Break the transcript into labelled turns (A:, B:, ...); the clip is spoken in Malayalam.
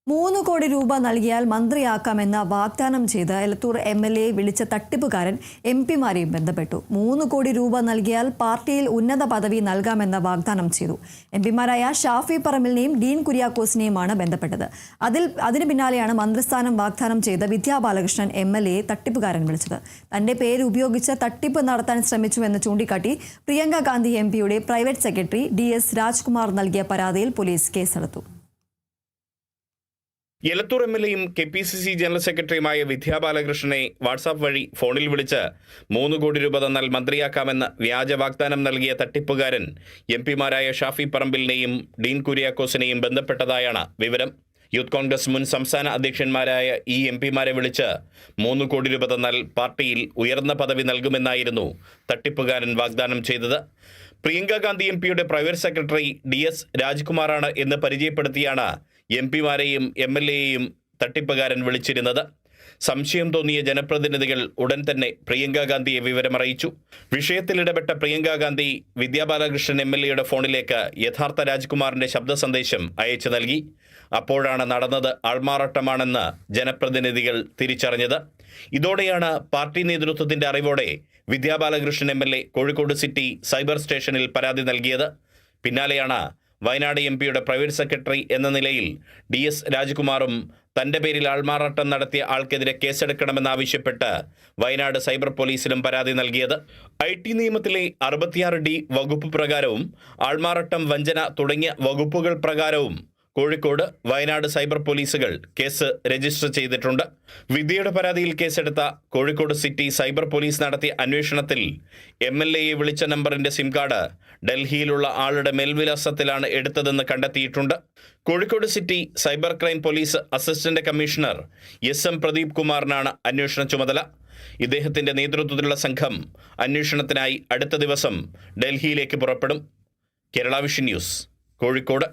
A: 3 കോടി രൂപ നൽകിയാൽ മന്ത്രിയാക്കാമെന്ന വാഗ്ദാനം ചെയ്ത് എലത്തൂർ MLA വിളിച്ച തട്ടിപ്പുകാരൻ MP-മാരെയും ബന്ധപ്പെട്ടു. 3 കോടി രൂപ നൽകിയാൽ പാർട്ടിയിൽ ഉന്നത പദവി നൽകാമെന്ന വാഗ്ദാനം ചെയ്തു. MP-മാരായ ഷാഫി പറമ്പിലിനെയും ഡീൻ കുര്യാക്കോസിനെയുമാണ് ബന്ധപ്പെട്ടത്. അതിന് പിന്നാലെയാണ് മന്ത്രിസ്ഥാനം വാഗ്ദാനം ചെയ്ത് വിദ്യാ ബാലകൃഷ്ണൻ MLA തട്ടിപ്പുകാരൻ വിളിച്ചത്. തന്റെ പേര് ഉപയോഗിച്ച് തട്ടിപ്പ് നടത്താൻ ശ്രമിച്ചുവെന്ന് ചൂണ്ടിക്കാട്ടി പ്രിയങ്ക ഗാന്ധി MP-യുടെ പ്രൈവറ്റ് സെക്രട്ടറി DS രാജ്കുമാർ നൽകിയ പരാതിയിൽ പോലീസ് കേസെടുത്തു.
B: എലത്തൂർ MLA-യും KPCC ജനറൽ സെക്രട്ടറിയുമായ വിദ്യാ ബാലകൃഷ്ണനെ വാട്സാപ്പ് വഴി ഫോണിൽ വിളിച്ച് 3 കോടി രൂപ തന്നാൽ മന്ത്രിയാക്കാമെന്ന് വ്യാജ വാഗ്ദാനം നൽകിയ തട്ടിപ്പുകാരൻ MP-മാരായ ഷാഫി പറമ്പിലിനെയും ഡീൻ കുര്യാക്കോസിനെയും ബന്ധപ്പെട്ടതായാണ് വിവരം. യൂത്ത് കോൺഗ്രസ് മുൻ സംസ്ഥാന അധ്യക്ഷന്മാരായ ഈ MP-മാരെ വിളിച്ച് 3 കോടി രൂപ തന്നാൽ പാർട്ടിയിൽ ഉയർന്ന പദവി നൽകുമെന്നായിരുന്നു തട്ടിപ്പുകാരൻ വാഗ്ദാനം ചെയ്തത്. പ്രിയങ്ക ഗാന്ധി MP-യുടെ പ്രൈവറ്റ് സെക്രട്ടറി DS രാജ്കുമാറാണ് എന്ന് പരിചയപ്പെടുത്തിയാണ് MP-മാരെയും MLA-യെയും തട്ടിപ്പുകാരൻ വിളിച്ചിരുന്നത്. സംശയം തോന്നിയ ജനപ്രതിനിധികൾ ഉടൻ തന്നെ പ്രിയങ്ക ഗാന്ധിയെ വിവരമറിയിച്ചു. വിഷയത്തിൽ ഇടപെട്ട പ്രിയങ്ക ഗാന്ധി വിദ്യാ ബാലകൃഷ്ണൻ MLA-യുടെ ഫോണിലേക്ക് യഥാർത്ഥ രാജ്കുമാറിന്റെ ശബ്ദ സന്ദേശം അയച്ചു നൽകി. അപ്പോഴാണ് നടന്നത് ആൾമാറാട്ടമാണെന്ന് ജനപ്രതിനിധികൾ തിരിച്ചറിഞ്ഞത്. ഇതോടെയാണ് പാർട്ടി നേതൃത്വത്തിന്റെ അറിവോടെ Vidya Balakrishnan MLA Kozhikode city cyber സ്റ്റേഷനിൽ പരാതി നൽകിയത്. പിന്നാലെയാണ് വയനാട് MP-യുടെ പ്രൈവറ്റ് സെക്രട്ടറി എന്ന നിലയിൽ DS രാജ്കുമാറും തന്റെ പേരിൽ ആൾമാറാട്ടം നടത്തിയ ആൾക്കെതിരെ കേസെടുക്കണമെന്നാവശ്യപ്പെട്ട് വയനാട് സൈബർ പോലീസിലും പരാതി നൽകിയത്. IT നിയമത്തിലെ 66D വകുപ്പ് പ്രകാരവും ആൾമാറാട്ടം, വഞ്ചന തുടങ്ങിയ വകുപ്പുകൾ പ്രകാരവും കോഴിക്കോട്, വയനാട് സൈബർ പോലീസുകൾ കേസ് രജിസ്റ്റർ ചെയ്തിട്ടുണ്ട്. വിദ്യയുടെ പരാതിയിൽ കേസെടുത്ത കോഴിക്കോട് സിറ്റി സൈബർ പോലീസ് നടത്തിയ അന്വേഷണത്തിൽ MLA-യെ വിളിച്ച നമ്പറിന്റെ സിം കാർഡ് ഡൽഹിയിലുള്ള ആളുടെ മേൽവിലാസത്തിലാണ് എടുത്തതെന്ന് കണ്ടെത്തിയിട്ടുണ്ട്. Kozhikode city cyber crime police assistant commissioner SM Pradeep കുമാറിനാണ് അന്വേഷണ ചുമതല. ഇദ്ദേഹത്തിന്റെ നേതൃത്വത്തിലുള്ള സംഘം അന്വേഷണത്തിനായി അടുത്ത ദിവസം ഡൽഹിയിലേക്ക് പുറപ്പെടും. Kerala vision news, Kozhikode.